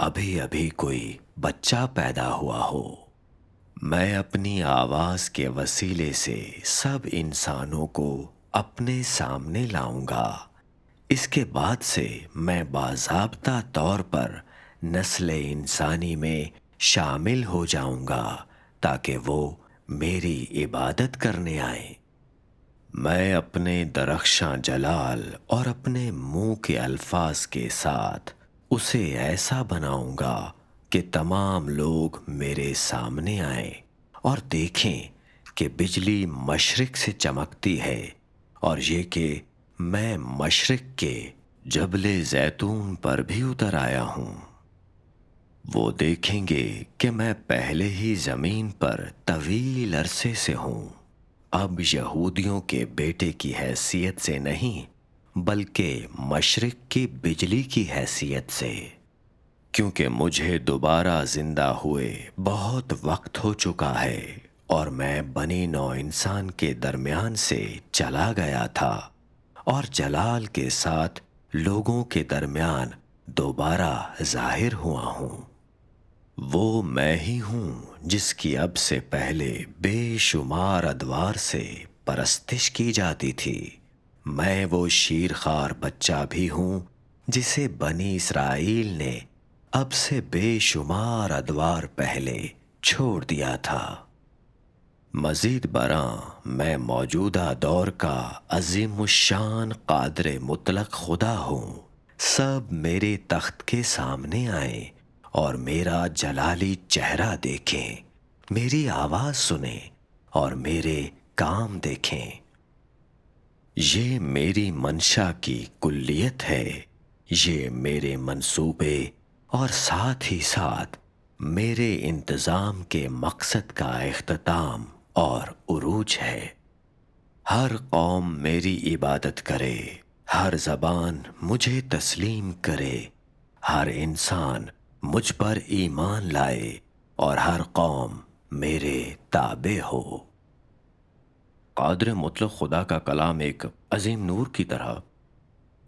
ابھی ابھی کوئی بچہ پیدا ہوا ہو۔ میں اپنی آواز کے وسیلے سے سب انسانوں کو اپنے سامنے لاؤں گا۔ اس کے بعد سے میں باضابطہ طور پر نسل انسانی میں شامل ہو جاؤں گا تاکہ وہ میری عبادت کرنے آئیں۔ میں اپنے درخشاں جلال اور اپنے منہ کے الفاظ کے ساتھ اسے ایسا بناؤں گا کہ تمام لوگ میرے سامنے آئیں اور دیکھیں کہ بجلی مشرق سے چمکتی ہے، اور یہ کہ میں مشرق کے جبل زیتون پر بھی اتر آیا ہوں۔ وہ دیکھیں گے کہ میں پہلے ہی زمین پر طویل عرصے سے ہوں، اب یہودیوں کے بیٹے کی حیثیت سے نہیں بلکہ مشرق کی بجلی کی حیثیت سے، کیونکہ مجھے دوبارہ زندہ ہوئے بہت وقت ہو چکا ہے اور میں بنی نوع انسان کے درمیان سے چلا گیا تھا اور جلال کے ساتھ لوگوں کے درمیان دوبارہ ظاہر ہوا ہوں۔ وہ میں ہی ہوں جس کی اب سے پہلے بے شمار ادوار سے پرستش کی جاتی تھی۔ میں وہ شیرخوار بچہ بھی ہوں جسے بنی اسرائیل نے اب سے بے شمار ادوار پہلے چھوڑ دیا تھا۔ مزید برآں میں موجودہ دور کا عظیم الشان قادر مطلق خدا ہوں۔ سب میرے تخت کے سامنے آئیں اور میرا جلالی چہرہ دیکھیں، میری آواز سنیں اور میرے کام دیکھیں۔ یہ میری منشا کی کلیت ہے، یہ میرے منصوبے اور ساتھ ہی ساتھ میرے انتظام کے مقصد کا اختتام اور عروج ہے۔ ہر قوم میری عبادت کرے، ہر زبان مجھے تسلیم کرے، ہر انسان مجھ پر ایمان لائے اور ہر قوم میرے تابع ہو۔ قادر مطلق خدا کا کلام ایک عظیم نور کی طرح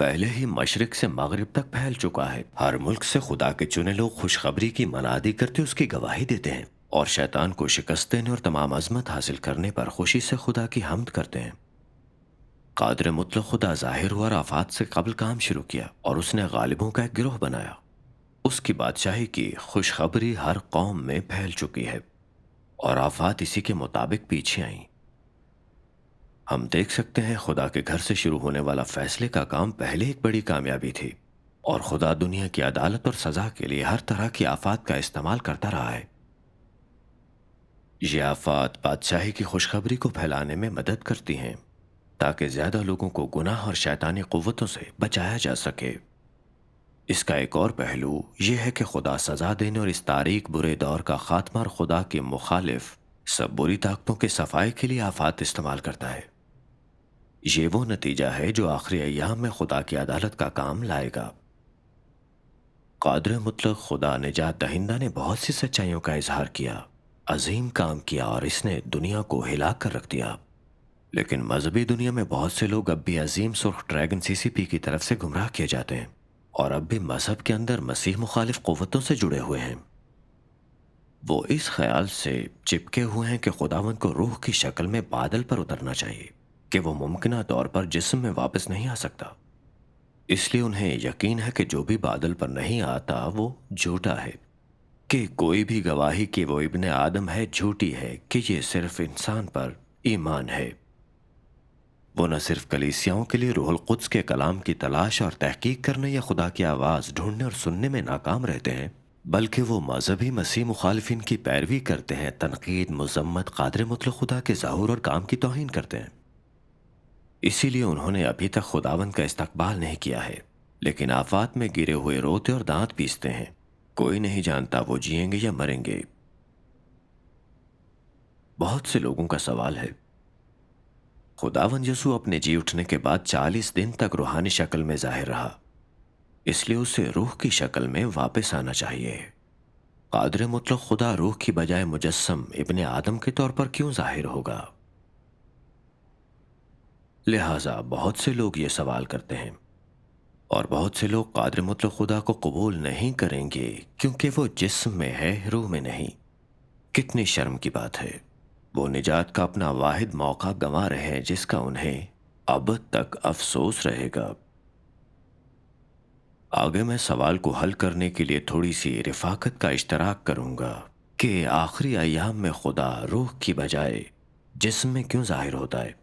پہلے ہی مشرق سے مغرب تک پھیل چکا ہے۔ ہر ملک سے خدا کے چنے لوگ خوشخبری کی منادی کرتے اس کی گواہی دیتے ہیں اور شیطان کو شکست دینے اور تمام عظمت حاصل کرنے پر خوشی سے خدا کی حمد کرتے ہیں۔ قادر مطلق خدا ظاہر ہوا اور آفات سے قبل کام شروع کیا اور اس نے غالبوں کا ایک گروہ بنایا۔ اس کی بادشاہی کی خوشخبری ہر قوم میں پھیل چکی ہے اور آفات اسی کے مطابق پیچھے آئیں۔ ہم دیکھ سکتے ہیں خدا کے گھر سے شروع ہونے والا فیصلے کا کام پہلے ایک بڑی کامیابی تھی، اور خدا دنیا کی عدالت اور سزا کے لیے ہر طرح کی آفات کا استعمال کرتا رہا ہے۔ یہ آفات بادشاہی کی خوشخبری کو پھیلانے میں مدد کرتی ہیں تاکہ زیادہ لوگوں کو گناہ اور شیطانی قوتوں سے بچایا جا سکے۔ اس کا ایک اور پہلو یہ ہے کہ خدا سزا دینے اور اس تاریک برے دور کا خاتمہ اور خدا کے مخالف سب بری طاقتوں کے صفائی کے لیے آفات استعمال کرتا ہے۔ یہ وہ نتیجہ ہے جو آخری ایام میں خدا کی عدالت کا کام لائے گا۔ قادر مطلق خدا نجات دہندہ نے بہت سی سچائیوں کا اظہار کیا، عظیم کام کیا اور اس نے دنیا کو ہلا کر رکھ دیا، لیکن مذہبی دنیا میں بہت سے لوگ اب بھی عظیم سرخ ڈریگن CCP کی طرف سے گمراہ کیے جاتے ہیں اور اب بھی مذہب کے اندر مسیح مخالف قوتوں سے جڑے ہوئے ہیں۔ وہ اس خیال سے چپکے ہوئے ہیں کہ خداوند کو روح کی شکل میں بادل پر اترنا چاہیے کہ وہ ممکنہ طور پر جسم میں واپس نہیں آ سکتا۔ اس لیے انہیں یقین ہے کہ جو بھی بادل پر نہیں آتا وہ جھوٹا ہے، کہ کوئی بھی گواہی کہ وہ ابن آدم ہے جھوٹی ہے، کہ یہ صرف انسان پر ایمان ہے۔ وہ نہ صرف کلیسیاؤں کے لیے روح القدس کے کلام کی تلاش اور تحقیق کرنے یا خدا کی آواز ڈھونڈنے اور سننے میں ناکام رہتے ہیں، بلکہ وہ مذہبی مسیح مخالفین کی پیروی کرتے ہیں، تنقید، مذمت، قادر مطلق خدا کے ظہور اور کام کی توہین کرتے ہیں۔ اسی لیے انہوں نے ابھی تک خداوند کا استقبال نہیں کیا ہے، لیکن آفات میں گرے ہوئے روتے اور دانت پیستے ہیں۔ کوئی نہیں جانتا وہ جئیں گے یا مریں گے۔ بہت سے لوگوں کا سوال ہے، خداوند یسوع اپنے جی اٹھنے کے بعد 40 دن تک روحانی شکل میں ظاہر رہا، اس لیے اسے روح کی شکل میں واپس آنا چاہیے۔ قادر مطلق خدا روح کی بجائے مجسم ابن آدم کے طور پر کیوں ظاہر ہوگا؟ لہٰذا بہت سے لوگ یہ سوال کرتے ہیں، اور بہت سے لوگ قادر مطلق خدا کو قبول نہیں کریں گے کیونکہ وہ جسم میں ہے، روح میں نہیں۔ کتنی شرم کی بات ہے، وہ نجات کا اپنا واحد موقع گنوا رہے ہیں جس کا انہیں اب تک افسوس رہے گا۔ آگے میں سوال کو حل کرنے کے لیے تھوڑی سی رفاقت کا اشتراک کروں گا کہ آخری ایام میں خدا روح کی بجائے جسم میں کیوں ظاہر ہوتا ہے؟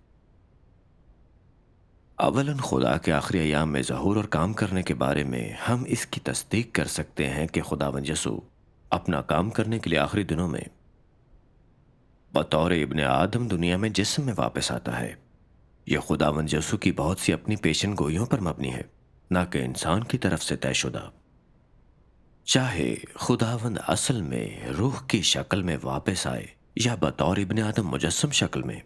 اولاً خدا کے آخری ایام میں ظہور اور کام کرنے کے بارے میں ہم اس کی تصدیق کر سکتے ہیں کہ خداوند یسوع اپنا کام کرنے کے لیے آخری دنوں میں بطور ابن آدم دنیا میں جسم میں واپس آتا ہے۔ یہ خداوند یسوع کی بہت سی اپنی پیشن گوئیوں پر مبنی ہے، نہ کہ انسان کی طرف سے طے شدہ۔ چاہے خداوند اصل میں روح کی شکل میں واپس آئے یا بطور ابن آدم مجسم شکل میں،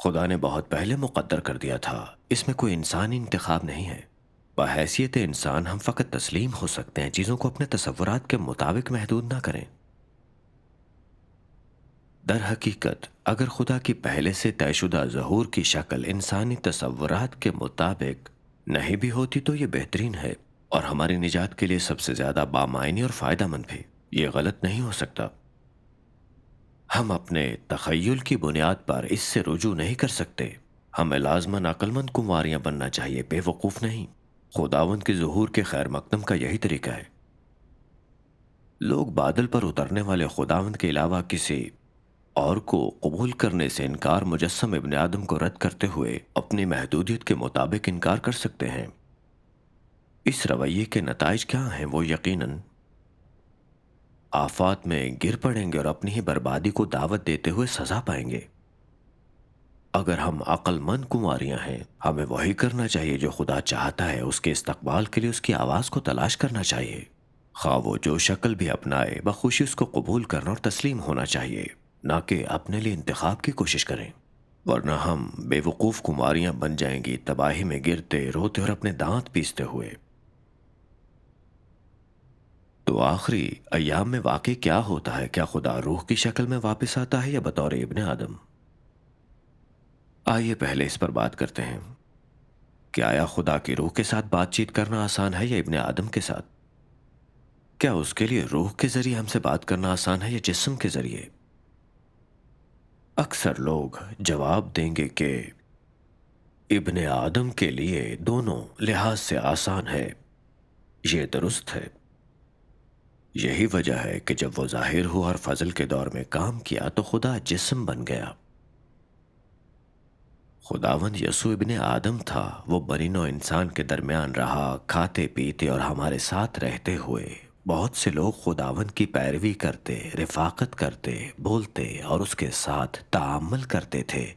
خدا نے بہت پہلے مقدر کر دیا تھا۔ اس میں کوئی انسانی انتخاب نہیں ہے۔ بحیثیت انسان ہم فقط تسلیم ہو سکتے ہیں، چیزوں کو اپنے تصورات کے مطابق محدود نہ کریں۔ در حقیقت اگر خدا کی پہلے سے طے شدہ ظہور کی شکل انسانی تصورات کے مطابق نہیں بھی ہوتی تو یہ بہترین ہے اور ہماری نجات کے لیے سب سے زیادہ بامعنی اور فائدہ مند بھی۔ یہ غلط نہیں ہو سکتا۔ ہم اپنے تخیل کی بنیاد پر اس سے رجوع نہیں کر سکتے۔ ہمیں لازماً عقل مند کنواریاں بننا چاہیے، بے وقوف نہیں۔ خداوند کے ظہور کے خیر مقدم کا یہی طریقہ ہے۔ لوگ بادل پر اترنے والے خداوند کے علاوہ کسی اور کو قبول کرنے سے انکار مجسم ابن آدم کو رد کرتے ہوئے اپنی محدودیت کے مطابق انکار کر سکتے ہیں۔ اس رویے کے نتائج کیا ہیں؟ وہ یقیناً آفات میں گر پڑیں گے اور اپنی ہی بربادی کو دعوت دیتے ہوئے سزا پائیں گے۔ اگر ہم عقل مند کنواریاں ہیں، ہمیں وہی کرنا چاہیے جو خدا چاہتا ہے۔ اس کے استقبال کے لیے اس کی آواز کو تلاش کرنا چاہیے، خواہ وہ جو شکل بھی اپنائے، بخوشی اس کو قبول کرنا اور تسلیم ہونا چاہیے، نہ کہ اپنے لیے انتخاب کی کوشش کریں، ورنہ ہم بے وقوف کنواریاں بن جائیں گی، تباہی میں گرتے روتے اور اپنے دانت پیستے ہوئے۔ تو آخری ایام میں واقعی کیا ہوتا ہے؟ کیا خدا روح کی شکل میں واپس آتا ہے یا بطور ابن آدم؟ آئیے پہلے اس پر بات کرتے ہیں کہ آیا خدا کی روح کے ساتھ بات چیت کرنا آسان ہے یا ابن آدم کے ساتھ؟ کیا اس کے لیے روح کے ذریعے ہم سے بات کرنا آسان ہے یا جسم کے ذریعے؟ اکثر لوگ جواب دیں گے کہ ابن آدم کے لیے دونوں لحاظ سے آسان ہے۔ یہ درست ہے۔ یہی وجہ ہے کہ جب وہ ظاہر ہوا اور فضل کے دور میں کام کیا تو خدا جسم بن گیا۔ خداوند یسوع ابن آدم تھا، وہ بنی نوع انسان کے درمیان رہا، کھاتے پیتے اور ہمارے ساتھ رہتے ہوئے۔ بہت سے لوگ خداوند کی پیروی کرتے، رفاقت کرتے، بولتے اور اس کے ساتھ تعامل کرتے تھے۔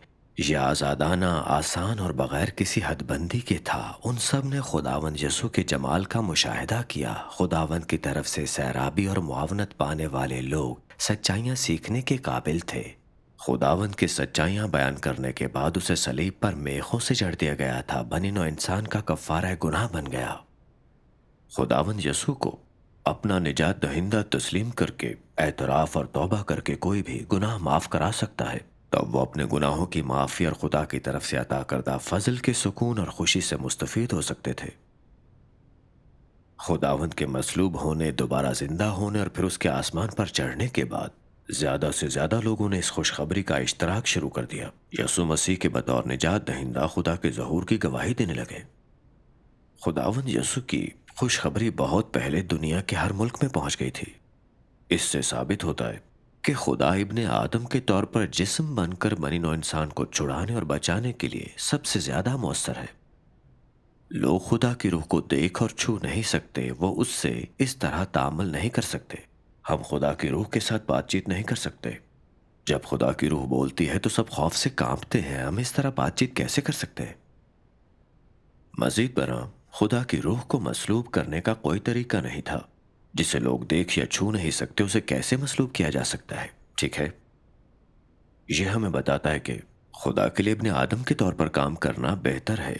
یہ آزادانہ، آسان اور بغیر کسی حد بندی کے تھا۔ ان سب نے خداوند یسوع کے جمال کا مشاہدہ کیا۔ خداوند کی طرف سے سیرابی اور معاونت پانے والے لوگ سچائیاں سیکھنے کے قابل تھے۔ خداوند کی سچائیاں بیان کرنے کے بعد اسے صلیب پر میخوں سے جڑ دیا گیا تھا، بنی نوع انسان کا کفارہ گناہ بن گیا۔ خداوند یسوع کو اپنا نجات دہندہ تسلیم کر کے، اعتراف اور توبہ کر کے کوئی بھی گناہ معاف کرا سکتا ہے۔ تب وہ اپنے گناہوں کی معافی اور خدا کی طرف سے عطا کردہ فضل کے سکون اور خوشی سے مستفید ہو سکتے تھے۔ خداوند کے مصلوب ہونے، دوبارہ زندہ ہونے اور پھر اس کے آسمان پر چڑھنے کے بعد زیادہ سے زیادہ لوگوں نے اس خوشخبری کا اشتراک شروع کر دیا۔ یسوع مسیح کے بطور نجات دہندہ خدا کے ظہور کی گواہی دینے لگے۔ خداوند یسوع کی خوشخبری بہت پہلے دنیا کے ہر ملک میں پہنچ گئی تھی۔ اس سے ثابت ہوتا ہے کہ خدا ابن آدم کے طور پر جسم بن کر بنی نوع انسان کو چھڑانے اور بچانے کے لیے سب سے زیادہ مؤثر ہے۔ لوگ خدا کی روح کو دیکھ اور چھو نہیں سکتے، وہ اس سے اس طرح تعامل نہیں کر سکتے۔ ہم خدا کی روح کے ساتھ بات چیت نہیں کر سکتے۔ جب خدا کی روح بولتی ہے تو سب خوف سے کانپتے ہیں۔ ہم اس طرح بات چیت کیسے کر سکتے ہیں؟ مزید برآں خدا کی روح کو مصلوب کرنے کا کوئی طریقہ نہیں تھا۔ جسے لوگ دیکھ یا چھو نہیں سکتے اسے کیسے مصلوب کیا جا سکتا ہے؟ ٹھیک ہے، یہ ہمیں بتاتا ہے کہ خدا کے لیے ابن آدم کے طور پر کام کرنا بہتر ہے۔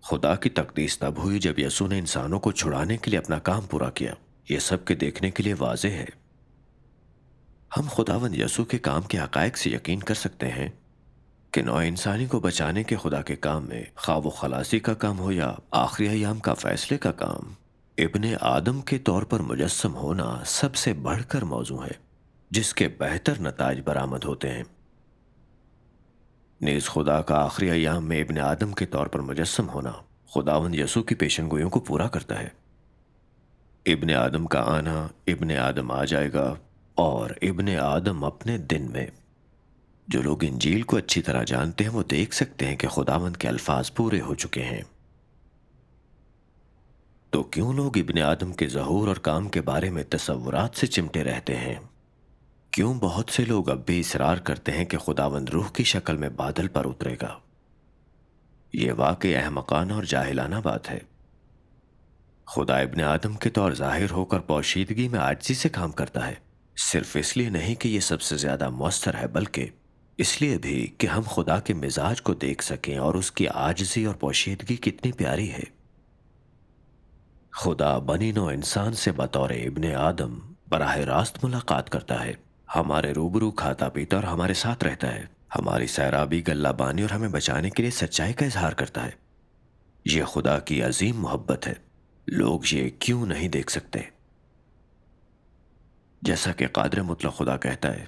خدا کی تقدیس تب ہوئی جب یسوع نے انسانوں کو چھڑانے کے لیے اپنا کام پورا کیا۔ یہ سب کے دیکھنے کے لیے واضح ہے۔ ہم خداوند یسوع کے کام کے حقائق سے یقین کر سکتے ہیں۔ کہ نوع انسانی کو بچانے کے خدا کے کام میں خواہ وہ خلاصی کا کام ہو یا آخری ایام کا فیصلے کا کام، ابن آدم کے طور پر مجسم ہونا سب سے بڑھ کر موضوع ہے جس کے بہتر نتائج برآمد ہوتے ہیں۔ نیز خدا کا آخری ایام میں ابن آدم کے طور پر مجسم ہونا خداوند یسوع کی پیشن گوئیوں کو پورا کرتا ہے۔ ابن آدم کا آنا، ابن آدم آ جائے گا، اور ابن آدم اپنے دن میں۔ جو لوگ انجیل کو اچھی طرح جانتے ہیں وہ دیکھ سکتے ہیں کہ خداوند کے الفاظ پورے ہو چکے ہیں۔ تو کیوں لوگ ابن آدم کے ظہور اور کام کے بارے میں تصورات سے چمٹے رہتے ہیں؟ کیوں بہت سے لوگ اب بھی اصرار کرتے ہیں کہ خداوند روح کی شکل میں بادل پر اترے گا؟ یہ واقعی احمقانہ اور جاہلانہ بات ہے۔ خدا ابن آدم کے طور ظاہر ہو کر پوشیدگی میں عاجزی سے کام کرتا ہے، صرف اس لیے نہیں کہ یہ سب سے زیادہ مؤثر ہے، بلکہ اس لیے بھی کہ ہم خدا کے مزاج کو دیکھ سکیں اور اس کی عاجزی اور پوشیدگی کتنی پیاری ہے۔ خدا بنی نوع انسان سے بطور ابن آدم براہ راست ملاقات کرتا ہے، ہمارے روبرو کھاتا پیتا اور ہمارے ساتھ رہتا ہے، ہماری سیرابی گلہ بانی اور ہمیں بچانے کے لیے سچائی کا اظہار کرتا ہے۔ یہ خدا کی عظیم محبت ہے۔ لوگ یہ کیوں نہیں دیکھ سکتے؟ جیسا کہ قادر مطلق خدا کہتا ہے،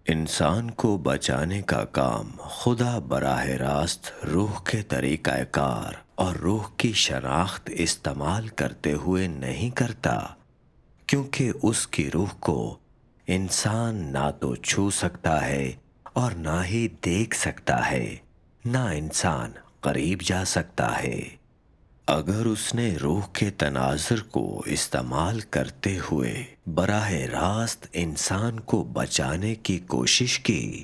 انسان کو بچانے کا کام خدا براہ راست روح کے طریقہ کار اور روح کی شناخت استعمال کرتے ہوئے نہیں کرتا، کیونکہ اس کی روح کو انسان نہ تو چھو سکتا ہے اور نہ ہی دیکھ سکتا ہے، نہ انسان قریب جا سکتا ہے۔ اگر اس نے روح کے تناظر کو استعمال کرتے ہوئے براہ راست انسان کو بچانے کی کوشش کی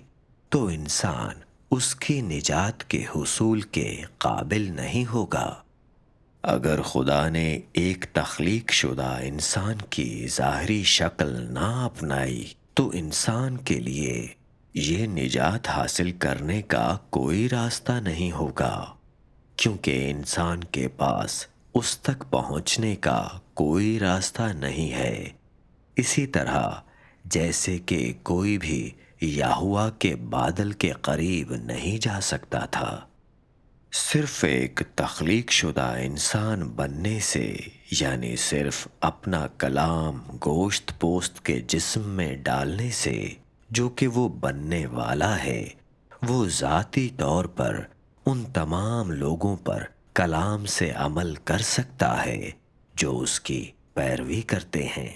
تو انسان اس کی نجات کے حصول کے قابل نہیں ہوگا۔ اگر خدا نے ایک تخلیق شدہ انسان کی ظاہری شکل نہ اپنائی تو انسان کے لیے یہ نجات حاصل کرنے کا کوئی راستہ نہیں ہوگا، کیونکہ انسان کے پاس اس تک پہنچنے کا کوئی راستہ نہیں ہے۔ اسی طرح جیسے کہ کوئی بھی یہوہ کے بادل کے قریب نہیں جا سکتا تھا۔ صرف ایک تخلیق شدہ انسان بننے سے، یعنی صرف اپنا کلام گوشت پوست کے جسم میں ڈالنے سے جو کہ وہ بننے والا ہے، وہ ذاتی طور پر ان تمام لوگوں پر کلام سے عمل کر سکتا ہے جو اس کی پیروی کرتے ہیں۔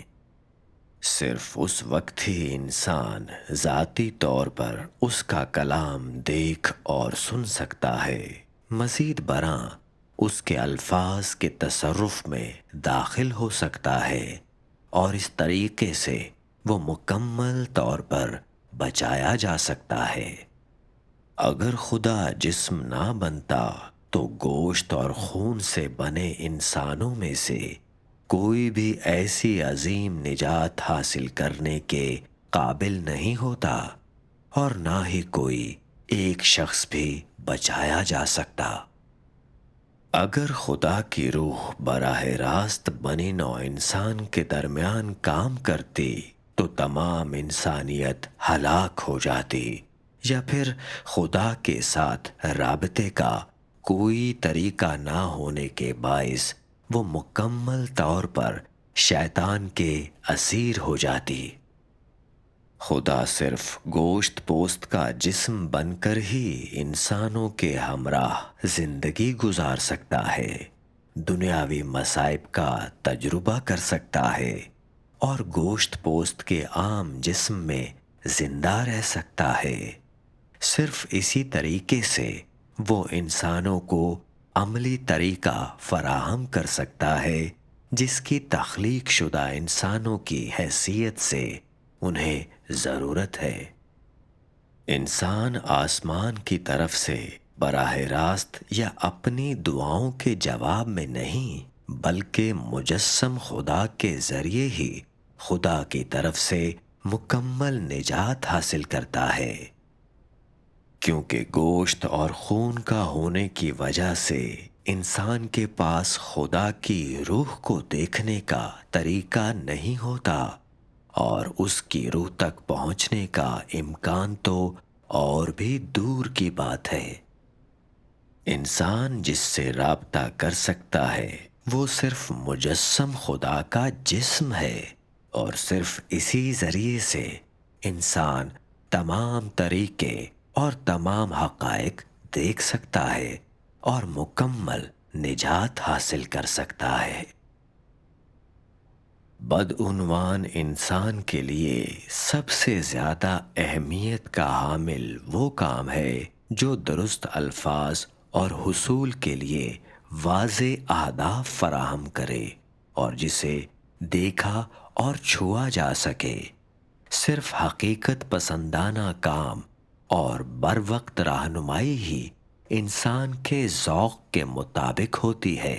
صرف اس وقت ہی انسان ذاتی طور پر اس کا کلام دیکھ اور سن سکتا ہے، مزید برآں اس کے الفاظ کے تصرف میں داخل ہو سکتا ہے، اور اس طریقے سے وہ مکمل طور پر بچایا جا سکتا ہے۔ اگر خدا جسم نہ بنتا تو گوشت اور خون سے بنے انسانوں میں سے کوئی بھی ایسی عظیم نجات حاصل کرنے کے قابل نہیں ہوتا، اور نہ ہی کوئی ایک شخص بھی بچایا جا سکتا۔ اگر خدا کی روح براہ راست بنی نوع انسان کے درمیان کام کرتی تو تمام انسانیت ہلاک ہو جاتی، یا پھر خدا کے ساتھ رابطے کا کوئی طریقہ نہ ہونے کے باعث وہ مکمل طور پر شیطان کے اسیر ہو جاتی۔ خدا صرف گوشت پوست کا جسم بن کر ہی انسانوں کے ہمراہ زندگی گزار سکتا ہے، دنیاوی مصائب کا تجربہ کر سکتا ہے، اور گوشت پوست کے عام جسم میں زندہ رہ سکتا ہے۔ صرف اسی طریقے سے وہ انسانوں کو عملی طریقہ فراہم کر سکتا ہے جس کی تخلیق شدہ انسانوں کی حیثیت سے انہیں ضرورت ہے۔ انسان آسمان کی طرف سے براہ راست یا اپنی دعاؤں کے جواب میں نہیں، بلکہ مجسم خدا کے ذریعے ہی خدا کی طرف سے مکمل نجات حاصل کرتا ہے، کیونکہ گوشت اور خون کا ہونے کی وجہ سے انسان کے پاس خدا کی روح کو دیکھنے کا طریقہ نہیں ہوتا، اور اس کی روح تک پہنچنے کا امکان تو اور بھی دور کی بات ہے۔ انسان جس سے رابطہ کر سکتا ہے وہ صرف مجسم خدا کا جسم ہے، اور صرف اسی ذریعے سے انسان تمام طریقے اور تمام حقائق دیکھ سکتا ہے اور مکمل نجات حاصل کر سکتا ہے۔ بدعنوان انسان کے لیے سب سے زیادہ اہمیت کا حامل وہ کام ہے جو درست الفاظ اور حصول کے لیے واضح اہداف فراہم کرے اور جسے دیکھا اور چھوا جا سکے۔ صرف حقیقت پسندانہ کام اور بر وقت رہنمائی ہی انسان کے ذوق کے مطابق ہوتی ہے،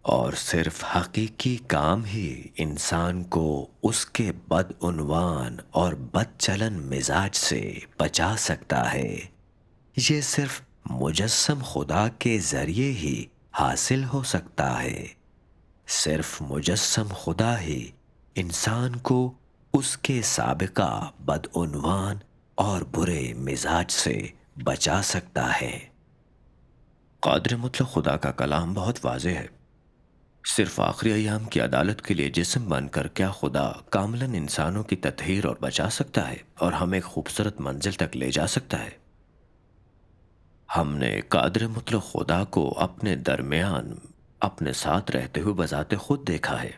اور صرف حقیقی کام ہی انسان کو اس کے بدعنوان اور بد چلن مزاج سے بچا سکتا ہے۔ یہ صرف مجسم خدا کے ذریعے ہی حاصل ہو سکتا ہے۔ صرف مجسم خدا ہی انسان کو اس کے سابقہ بدعنوان اور برے مزاج سے بچا سکتا ہے۔ قادر مطلق خدا کا کلام بہت واضح ہے۔ صرف آخری ایام کی عدالت کے لیے جسم بن کر کیا خدا کاملاً انسانوں کی تطہیر اور بچا سکتا ہے اور ہمیں ایک خوبصورت منزل تک لے جا سکتا ہے؟ ہم نے قادر مطلق خدا کو اپنے درمیان اپنے ساتھ رہتے ہوئے بذات خود دیکھا ہے،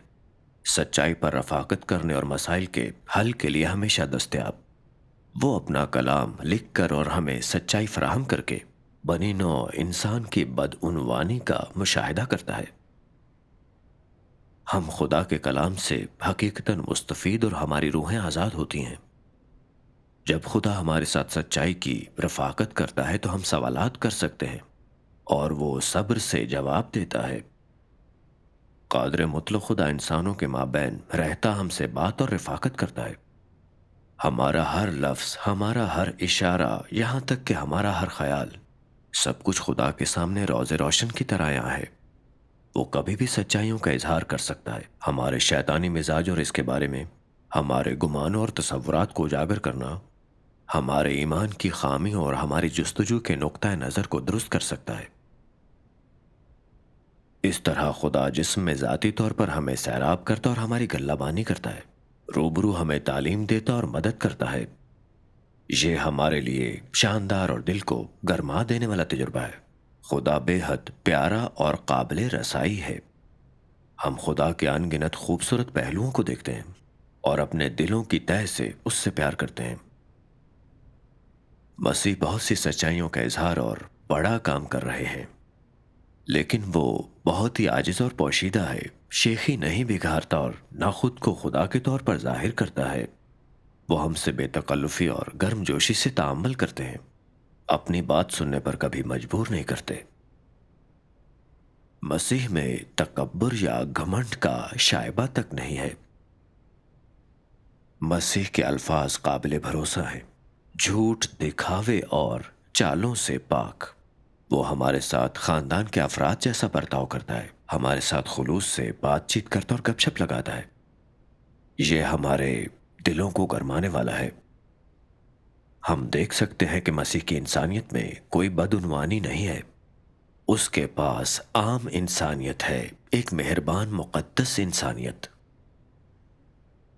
سچائی پر رفاقت کرنے اور مسائل کے حل کے لیے ہمیشہ دستیاب۔ وہ اپنا کلام لکھ کر اور ہمیں سچائی فراہم کر کے بنی نوع انسان کی بدعنوانی کا مشاہدہ کرتا ہے۔ ہم خدا کے کلام سے حقیقتاً مستفید اور ہماری روحیں آزاد ہوتی ہیں۔ جب خدا ہمارے ساتھ سچائی کی رفاقت کرتا ہے تو ہم سوالات کر سکتے ہیں اور وہ صبر سے جواب دیتا ہے۔ قادر مطلق خدا انسانوں کے مابین رہتا ہم سے بات اور رفاقت کرتا ہے۔ ہمارا ہر لفظ، ہمارا ہر اشارہ، یہاں تک کہ ہمارا ہر خیال، سب کچھ خدا کے سامنے روز روشن کی طرح یہاں ہے۔ وہ کبھی بھی سچائیوں کا اظہار کر سکتا ہے۔ ہمارے شیطانی مزاج اور اس کے بارے میں ہمارے گمانوں اور تصورات کو اجاگر کرنا ہمارے ایمان کی خامیوں اور ہماری جستجو کے نقطہ نظر کو درست کر سکتا ہے۔ اس طرح خدا جسم میں ذاتی طور پر ہمیں سیراب کرتا اور ہماری گلہ بانی کرتا ہے، روبرو ہمیں تعلیم دیتا اور مدد کرتا ہے۔ یہ ہمارے لیے شاندار اور دل کو گرما دینے والا تجربہ ہے۔ خدا بے حد پیارا اور قابل رسائی ہے۔ ہم خدا کے ان گنت خوبصورت پہلوؤں کو دیکھتے ہیں اور اپنے دلوں کی تہ سے اس سے پیار کرتے ہیں۔ مسیح بہت سی سچائیوں کا اظہار اور بڑا کام کر رہے ہیں، لیکن وہ بہت ہی عاجز اور پوشیدہ ہے، شیخی نہیں بگھارتا اور نہ خود کو خدا کے طور پر ظاہر کرتا ہے۔ وہ ہم سے بے تکلفی اور گرم جوشی سے تعامل کرتے ہیں، اپنی بات سننے پر کبھی مجبور نہیں کرتے۔ مسیح میں تکبر یا گھمنڈ کا شائبہ تک نہیں ہے۔ مسیح کے الفاظ قابل بھروسہ ہیں، جھوٹ، دکھاوے اور چالوں سے پاک۔ وہ ہمارے ساتھ خاندان کے افراد جیسا برتاؤ کرتا ہے، ہمارے ساتھ خلوص سے بات چیت کرتا اور گپ شپ لگاتا ہے۔ یہ ہمارے دلوں کو گرمانے والا ہے۔ ہم دیکھ سکتے ہیں کہ مسیح کی انسانیت میں کوئی بدعنوانی نہیں ہے۔ اس کے پاس عام انسانیت ہے، ایک مہربان مقدس انسانیت۔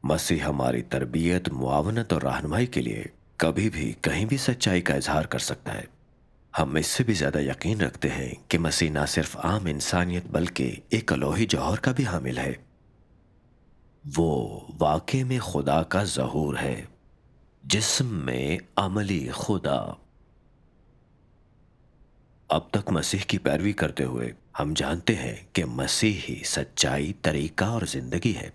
مسیح ہماری تربیت، معاونت اور رہنمائی کے لیے کبھی بھی کہیں بھی سچائی کا اظہار کر سکتا ہے۔ ہم اس سے بھی زیادہ یقین رکھتے ہیں کہ مسیح نہ صرف عام انسانیت بلکہ ایک الوہی جوہر کا بھی حامل ہے۔ وہ واقع میں خدا کا ظہور ہے، جسم میں عملی خدا۔ اب تک مسیح کی پیروی کرتے ہوئے ہم جانتے ہیں کہ مسیح ہی سچائی، طریقہ اور زندگی ہے۔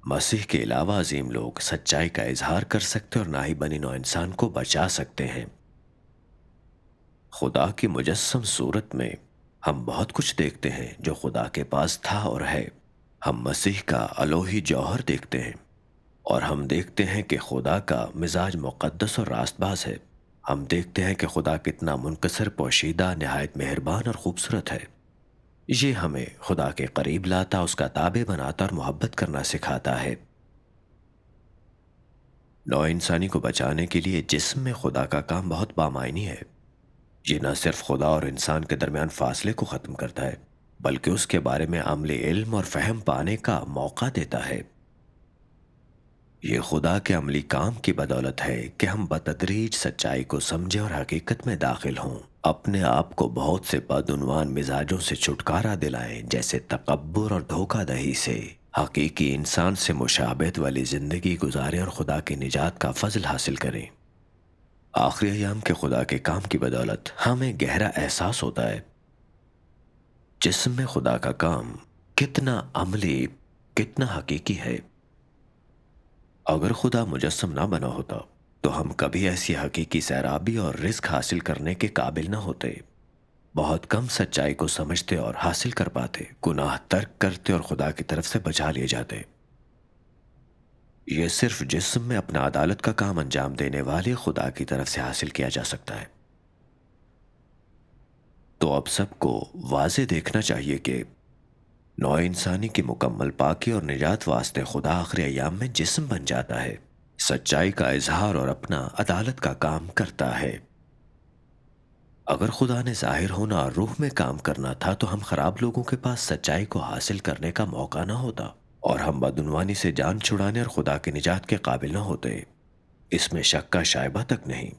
مسیح کے علاوہ عظیم لوگ سچائی کا اظہار کر سکتے اور نہ ہی بنی نوع انسان کو بچا سکتے ہیں۔ خدا کی مجسم صورت میں ہم بہت کچھ دیکھتے ہیں جو خدا کے پاس تھا اور ہے۔ ہم مسیح کا الوہی جوہر دیکھتے ہیں، اور ہم دیکھتے ہیں کہ خدا کا مزاج مقدس اور راست باز ہے۔ ہم دیکھتے ہیں کہ خدا کتنا منکسر، پوشیدہ، نہایت مہربان اور خوبصورت ہے۔ یہ ہمیں خدا کے قریب لاتا، اس کا تابع بناتا اور محبت کرنا سکھاتا ہے۔ نو انسانی کو بچانے کے لیے جسم میں خدا کا کام بہت بامعنی ہے۔ یہ نہ صرف خدا اور انسان کے درمیان فاصلے کو ختم کرتا ہے، بلکہ اس کے بارے میں عملی علم اور فہم پانے کا موقع دیتا ہے۔ یہ خدا کے عملی کام کی بدولت ہے کہ ہم بتدریج سچائی کو سمجھیں اور حقیقت میں داخل ہوں، اپنے آپ کو بہت سے بدعنوان مزاجوں سے چھٹکارا دلائیں، جیسے تکبر اور دھوکہ دہی سے، حقیقی انسان سے مشابہت والی زندگی گزاریں اور خدا کی نجات کا فضل حاصل کریں۔ آخری ایام کے خدا کے کام کی بدولت ہمیں گہرا احساس ہوتا ہے جسم میں خدا کا کام کتنا عملی، کتنا حقیقی ہے۔ اگر خدا مجسم نہ بنا ہوتا تو ہم کبھی ایسی حقیقی سیرابی اور رزق حاصل کرنے کے قابل نہ ہوتے۔ بہت کم سچائی کو سمجھتے اور حاصل کر پاتے، گناہ ترک کرتے اور خدا کی طرف سے بچا لیے جاتے۔ یہ صرف جسم میں اپنا عدالت کا کام انجام دینے والے خدا کی طرف سے حاصل کیا جا سکتا ہے۔ تو اب سب کو واضح دیکھنا چاہیے کہ نو انسانی کی مکمل پاکی اور نجات واسطے خدا آخری ایام میں جسم بن جاتا ہے، سچائی کا اظہار اور اپنا عدالت کا کام کرتا ہے۔ اگر خدا نے ظاہر ہونا اور روح میں کام کرنا تھا تو ہم خراب لوگوں کے پاس سچائی کو حاصل کرنے کا موقع نہ ہوتا، اور ہم بدعنوانی سے جان چھڑانے اور خدا کی نجات کے قابل نہ ہوتے۔ اس میں شک کا شائبہ تک نہیں۔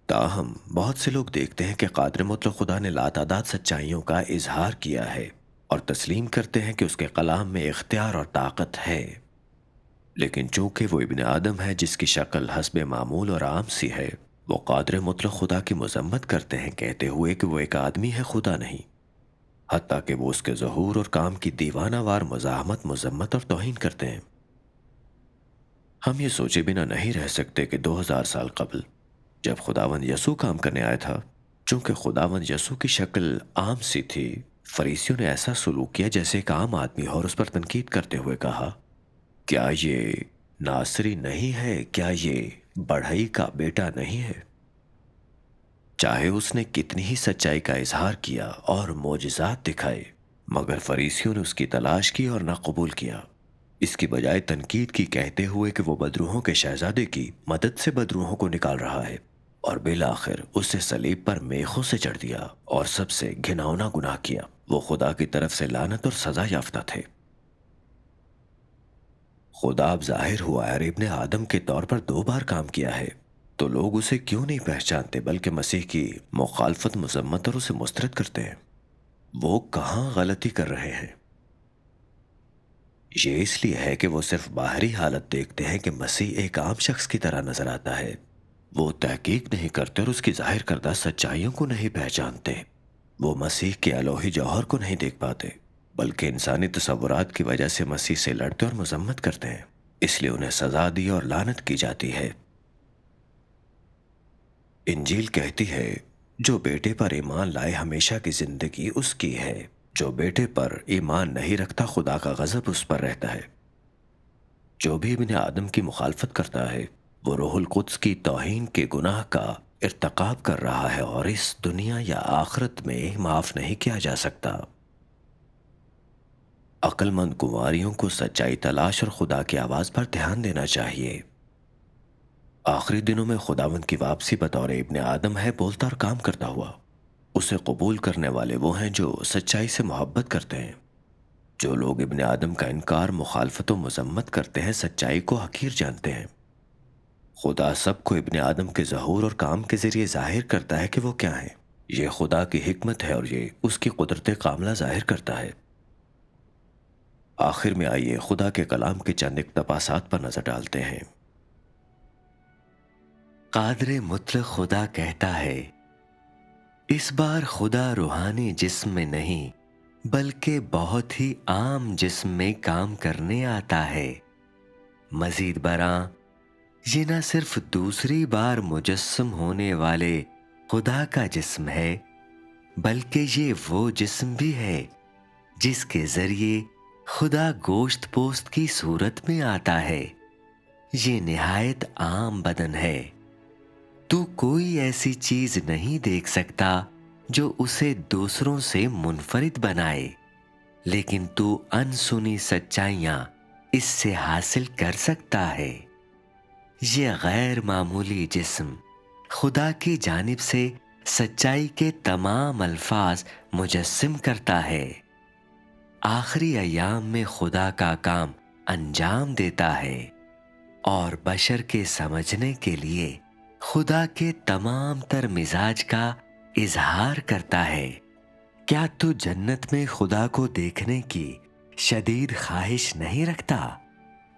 تاہم بہت سے لوگ دیکھتے ہیں کہ قادر مطلق خدا نے لاتعداد سچائیوں کا اظہار کیا ہے اور تسلیم کرتے ہیں کہ اس کے کلام میں اختیار اور طاقت ہے، لیکن چونکہ وہ ابن آدم ہے جس کی شکل حسب معمول اور عام سی ہے، وہ قادر مطلق خدا کی مذمت کرتے ہیں، کہتے ہوئے کہ وہ ایک آدمی ہے، خدا نہیں، حتیٰ کہ وہ اس کے ظہور اور کام کی دیوانہ وار مزاحمت، مذمت اور توہین کرتے ہیں۔ ہم یہ سوچے بنا نہیں رہ سکتے کہ 2000 سال قبل جب خداوند یسوع کام کرنے آیا تھا، چونکہ خداوند یسوع کی شکل عام سی تھی، فریسیوں نے ایسا سلوک کیا جیسے ایک عام آدمی ہو اور اس پر تنقید کرتے ہوئے کہا، کیا یہ ناصری نہیں ہے؟ کیا یہ بڑھئی کا بیٹا نہیں ہے؟ چاہے اس نے کتنی ہی سچائی کا اظہار کیا اور معجزات دکھائے، مگر فریسیوں نے اس کی تلاش کی اور نہ قبول کیا۔ اس کی بجائے تنقید کی، کہتے ہوئے کہ وہ بدروحوں کے شہزادے کی مدد سے بدروحوں کو نکال رہا ہے، اور بالآخر اسے صلیب پر میخوں سے چڑھ دیا اور سب سے گھناؤنا گناہ کیا۔ وہ خدا کی طرف سے لعنت اور سزا یافتہ تھے۔ خدا اب ظاہر ہوا ہے اور ابن آدم کے طور پر 2 بار کام کیا ہے، تو لوگ اسے کیوں نہیں پہچانتے بلکہ مسیح کی مخالفت، مذمت اور اسے مسترد کرتے ہیں؟ وہ کہاں غلطی کر رہے ہیں؟ یہ اس لیے ہے کہ وہ صرف باہری حالت دیکھتے ہیں کہ مسیح ایک عام شخص کی طرح نظر آتا ہے۔ وہ تحقیق نہیں کرتے اور اس کی ظاہر کردہ سچائیوں کو نہیں پہچانتے۔ وہ مسیح کے الوہی جوہر کو نہیں دیکھ پاتے، بلکہ انسانی تصورات کی وجہ سے مسیح سے لڑتے اور مذمت کرتے ہیں، اس لیے انہیں سزا دی اور لعنت کی جاتی ہے۔ انجیل کہتی ہے، جو بیٹے پر ایمان لائے ہمیشہ کی زندگی اس کی ہے، جو بیٹے پر ایمان نہیں رکھتا خدا کا غضب اس پر رہتا ہے۔ جو بھی ابن آدم کی مخالفت کرتا ہے وہ روح القدس کی توہین کے گناہ کا ارتکاب کر رہا ہے، اور اس دنیا یا آخرت میں معاف نہیں کیا جا سکتا۔ عقل مند کنواریوں کو سچائی تلاش اور خدا کی آواز پر دھیان دینا چاہیے۔ آخری دنوں میں خداوند کی واپسی بطور ابن آدم ہے، بولتا اور کام کرتا ہوا۔ اسے قبول کرنے والے وہ ہیں جو سچائی سے محبت کرتے ہیں۔ جو لوگ ابن آدم کا انکار، مخالفت و مذمت کرتے ہیں، سچائی کو حقیر جانتے ہیں۔ خدا سب کو ابن آدم کے ظہور اور کام کے ذریعے ظاہر کرتا ہے کہ وہ کیا ہیں۔ یہ خدا کی حکمت ہے اور یہ اس کی قدرت کاملہ ظاہر کرتا ہے۔ آخر میں آئیے خدا کے کلام کے چند اقتباسات پر نظر ڈالتے ہیں۔ قادر مطلق خدا کہتا ہے، اس بار خدا روحانی جسم میں نہیں بلکہ بہت ہی عام جسم میں کام کرنے آتا ہے۔ مزید برآں یہ نہ صرف دوسری بار مجسم ہونے والے خدا کا جسم ہے، بلکہ یہ وہ جسم بھی ہے جس کے ذریعے خدا گوشت پوست کی صورت میں آتا ہے۔ یہ نہایت عام بدن ہے۔ تو کوئی ایسی چیز نہیں دیکھ سکتا جو اسے دوسروں سے منفرد بنائے، لیکن تو انسنی سچائیاں اس سے حاصل کر سکتا ہے۔ یہ غیر معمولی جسم خدا کی جانب سے سچائی کے تمام الفاظ مجسم کرتا ہے۔ آخری ایام میں خدا کا کام انجام دیتا ہے اور بشر کے سمجھنے کے لیے خدا کے تمام تر مزاج کا اظہار کرتا ہے۔ کیا تو جنت میں خدا کو دیکھنے کی شدید خواہش نہیں رکھتا؟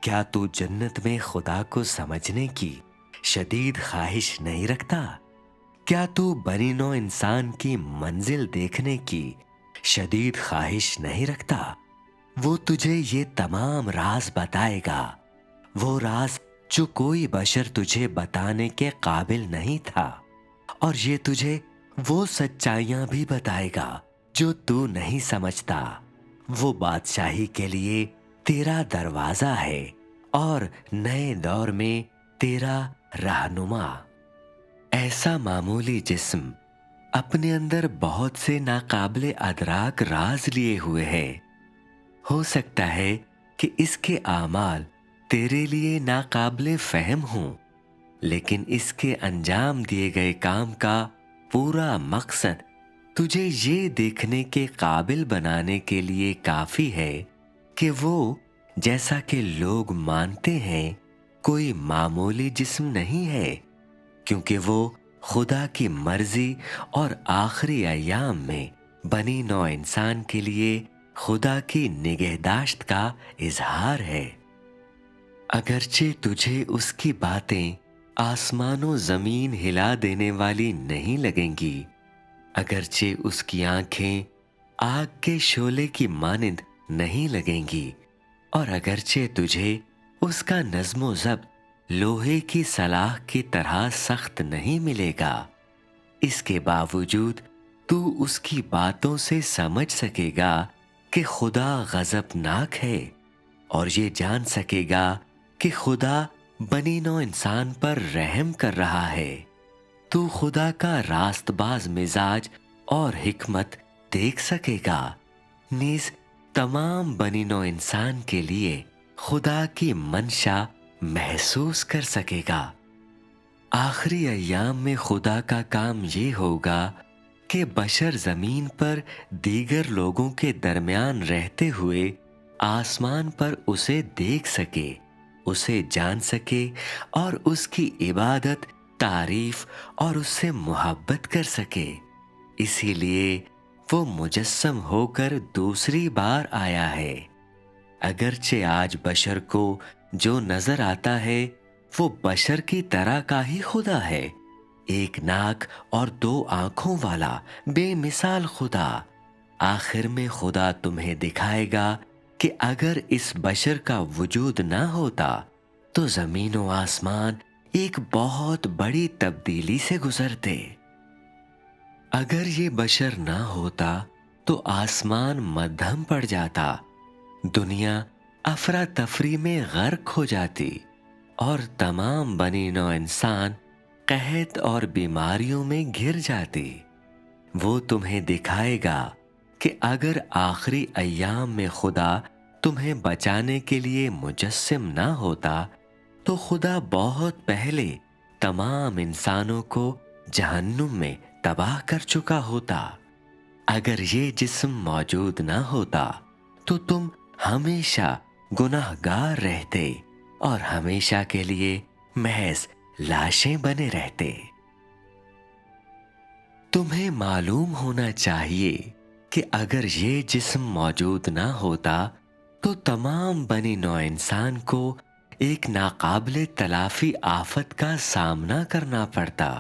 کیا تو جنت میں خدا کو سمجھنے کی شدید خواہش نہیں رکھتا؟ کیا تو بنی نوع انسان کی منزل دیکھنے کی شدید خواہش نہیں رکھتا؟ وہ تجھے یہ تمام راز بتائے گا، وہ راز جو کوئی بشر تجھے بتانے کے قابل نہیں تھا، اور یہ تجھے وہ سچائیاں بھی بتائے گا جو تو نہیں سمجھتا۔ وہ بادشاہی کے لیے تیرا دروازہ ہے اور نئے دور میں تیرا رہنما۔ ایسا معمولی جسم اپنے اندر بہت سے ناقابل ادراک راز لیے ہوئے ہے۔ ہو سکتا ہے کہ اس کے اعمال تیرے لیے ناقابل فہم ہوں، لیکن اس کے انجام دیے گئے کام کا پورا مقصد تجھے یہ دیکھنے کے قابل بنانے کے لیے کافی ہے کہ وہ، جیسا کہ لوگ مانتے ہیں، کوئی معمولی جسم نہیں ہے، کیونکہ وہ خدا کی مرضی اور آخری ایام میں بنی نوع انسان کے لیے خدا کی نگہداشت کا اظہار ہے۔ اگرچہ تجھے اس کی باتیں آسمان و زمین ہلا دینے والی نہیں لگیں گی، اگرچہ اس کی آنکھیں آگ کے شعلے کی مانند نہیں لگیں گی، اور اگرچہ تجھے اس کا نظم و ضبط لوہے کی سلاخ کی طرح سخت نہیں ملے گا، اس کے باوجود تو اس کی باتوں سے سمجھ سکے گا کہ خدا غضبناک ہے، اور یہ جان سکے گا کہ خدا بنی نوع انسان پر رحم کر رہا ہے۔ تو خدا کا راست باز مزاج اور حکمت دیکھ سکے گا، نیز تمام بنی نوع انسان کے لیے خدا کی منشا محسوس کر سکے گا۔ آخری ایام میں خدا کا کام یہ ہوگا کہ بشر زمین پر دیگر لوگوں کے درمیان رہتے ہوئے آسمان پر اسے دیکھ سکے، اسے جان سکے اور اس کی عبادت، تعریف اور اس سے محبت کر سکے۔ اسی لیے وہ مجسم ہو کر دوسری بار آیا ہے۔ اگرچہ آج بشر کو جو نظر آتا ہے وہ بشر کی طرح کا ہی خدا ہے، ایک ناک اور دو آنکھوں والا بے مثال خدا۔ آخر میں خدا تمہیں دکھائے گا کہ اگر اس بشر کا وجود نہ ہوتا تو زمین و آسمان ایک بہت بڑی تبدیلی سے گزرتے۔ اگر یہ بشر نہ ہوتا تو آسمان مدھم پڑ جاتا، دنیا افراتفری میں غرق ہو جاتی، اور تمام بنی نوع انسان قحط اور بیماریوں میں گھر جاتی۔ وہ تمہیں دکھائے گا کہ اگر آخری ایام میں خدا تمہیں بچانے کے لیے مجسم نہ ہوتا تو خدا بہت پہلے تمام انسانوں کو جہنم میں تباہ کر چکا ہوتا۔ اگر یہ جسم موجود نہ ہوتا تو تم ہمیشہ گناہ گار رہتے اور ہمیشہ کے لیے محض لاشیں بنے رہتے۔ تمہیں معلوم ہونا چاہیے کہ اگر یہ جسم موجود نہ ہوتا تو تمام بنی نوع انسان کو ایک ناقابل تلافی آفت کا سامنا کرنا پڑتا،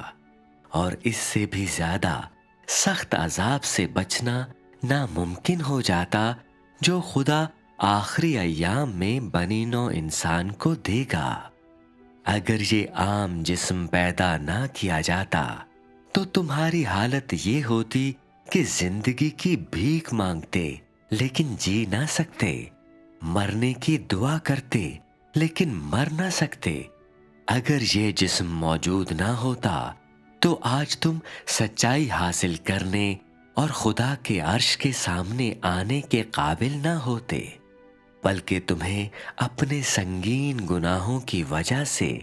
اور اس سے بھی زیادہ سخت عذاب سے بچنا ناممکن ہو جاتا جو خدا آخری ایام میں بنی نوع انسان کو دے گا۔ اگر یہ عام جسم پیدا نہ کیا جاتا تو تمہاری حالت یہ ہوتی کہ زندگی کی بھیک مانگتے لیکن جی نہ سکتے، مرنے کی دعا کرتے لیکن مر نہ سکتے۔ اگر یہ جسم موجود نہ ہوتا تو آج تم سچائی حاصل کرنے اور خدا کے عرش کے سامنے آنے کے قابل نہ ہوتے، بلکہ تمہیں اپنے سنگین گناہوں کی وجہ سے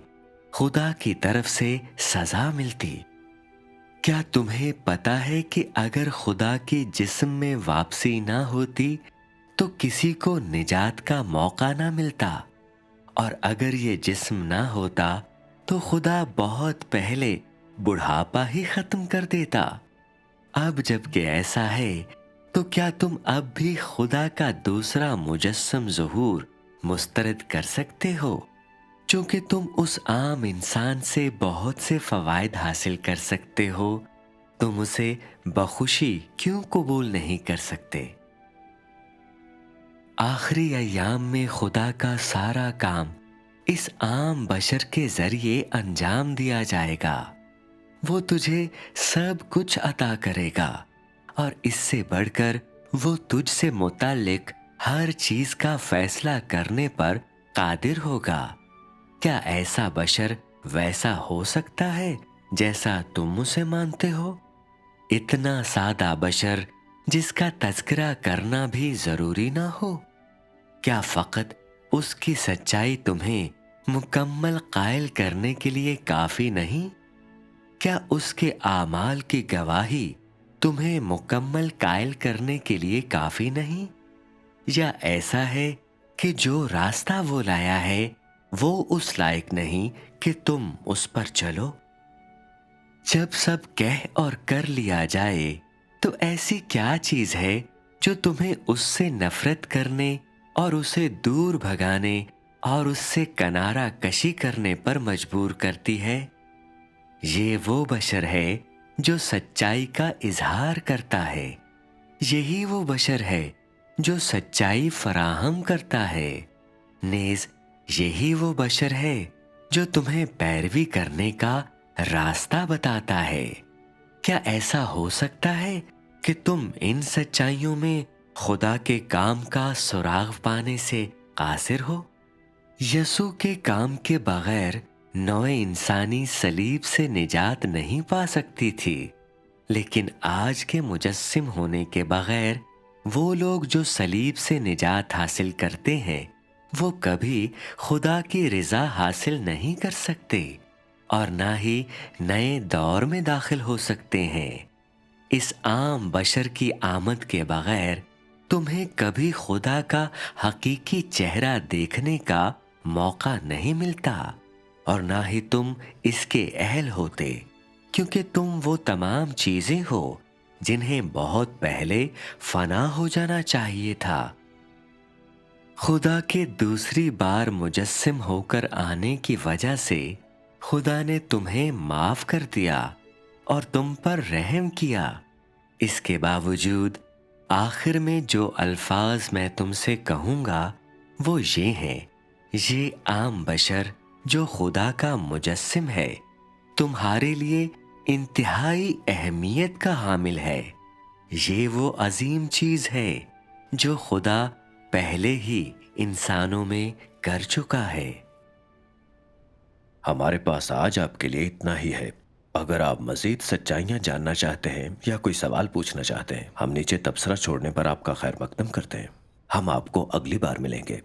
خدا کی طرف سے سزا ملتی۔ کیا تمہیں پتا ہے کہ اگر خدا کی جسم میں واپسی نہ ہوتی تو کسی کو نجات کا موقع نہ ملتا، اور اگر یہ جسم نہ ہوتا تو خدا بہت پہلے بڑھاپا ہی ختم کر دیتا۔ اب جب کہ ایسا ہے تو کیا تم اب بھی خدا کا دوسرا مجسم ظہور مسترد کر سکتے ہو؟ چونکہ تم اس عام انسان سے بہت سے فوائد حاصل کر سکتے ہو، تم اسے بخوشی کیوں قبول نہیں کر سکتے؟ آخری ایام میں خدا کا سارا کام اس عام بشر کے ذریعے انجام دیا جائے گا۔ وہ تجھے سب کچھ عطا کرے گا، اور اس سے بڑھ کر وہ تجھ سے متعلق ہر چیز کا فیصلہ کرنے پر قادر ہوگا۔ کیا ایسا بشر ویسا ہو سکتا ہے جیسا تم اسے مانتے ہو؟ اتنا سادہ بشر جس کا تذکرہ کرنا بھی ضروری نہ ہو؟ کیا فقط اس کی سچائی تمہیں مکمل قائل کرنے کے لیے کافی نہیں؟ کیا اس کے اعمال کی گواہی تمہیں مکمل قائل کرنے کے لیے کافی نہیں؟ یا ایسا ہے کہ جو راستہ وہ لایا ہے وہ اس لائق نہیں کہ تم اس پر چلو؟ جب سب کہہ اور کر لیا جائے تو ایسی کیا چیز ہے جو تمہیں اس سے نفرت کرنے اور اسے دور بھگانے اور اس سے کنارہ کشی کرنے پر مجبور کرتی ہے؟ یہ وہ بشر ہے جو سچائی کا اظہار کرتا ہے، یہی وہ بشر ہے جو سچائی فراہم کرتا ہے، نیز یہی وہ بشر ہے جو تمہیں پیروی کرنے کا راستہ بتاتا ہے۔ کیا ایسا ہو سکتا ہے کہ تم ان سچائیوں میں خدا کے کام کا سراغ پانے سے قاصر ہو؟ یسوع کے کام کے بغیر نوع انسانی صلیب سے نجات نہیں پا سکتی تھی، لیکن آج کے مجسم ہونے کے بغیر وہ لوگ جو صلیب سے نجات حاصل کرتے ہیں وہ کبھی خدا کی رضا حاصل نہیں کر سکتے، اور نہ ہی نئے دور میں داخل ہو سکتے ہیں۔ اس عام بشر کی آمد کے بغیر تمہیں کبھی خدا کا حقیقی چہرہ دیکھنے کا موقع نہیں ملتا، اور نہ ہی تم اس کے اہل ہوتے، کیونکہ تم وہ تمام چیزیں ہو جنہیں بہت پہلے فنا ہو جانا چاہیے تھا۔ خدا کے دوسری بار مجسم ہو کر آنے کی وجہ سے خدا نے تمہیں معاف کر دیا اور تم پر رحم کیا۔ اس کے باوجود آخر میں جو الفاظ میں تم سے کہوں گا وہ یہ ہیں: یہ عام بشر جو خدا کا مجسم ہے تمہارے لیے انتہائی اہمیت کا حامل ہے۔ یہ وہ عظیم چیز ہے جو خدا پہلے ہی انسانوں میں کر چکا ہے۔ ہمارے پاس آج آپ کے لیے اتنا ہی ہے۔ اگر آپ مزید سچائیاں جاننا چاہتے ہیں یا کوئی سوال پوچھنا چاہتے ہیں، ہم نیچے تبصرہ چھوڑنے پر آپ کا خیر مقدم کرتے ہیں۔ ہم آپ کو اگلی بار ملیں گے۔